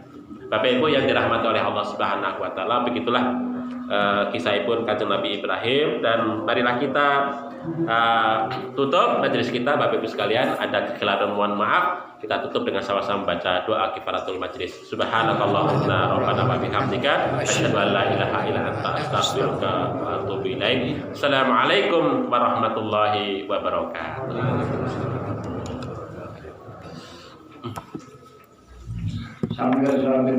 Bapak Ibu yang dirahmati oleh Allah Subhanahu wa taala, begitulah kisahipun Kanjeng Nabi Ibrahim. Dan marilah kita tutup majelis kita, Bapak Ibu sekalian. Ada kekeliruan, mohon maaf. kita tutup dengan sama-sama baca doa kifaratul majlis. Subhanakallahumma rabbana wa bihamdika asyhadu an la ilaha illa anta astaghfiruka wa atubu ilaik. Assalamualaikum warahmatullahi wabarakatuh. Sampai ke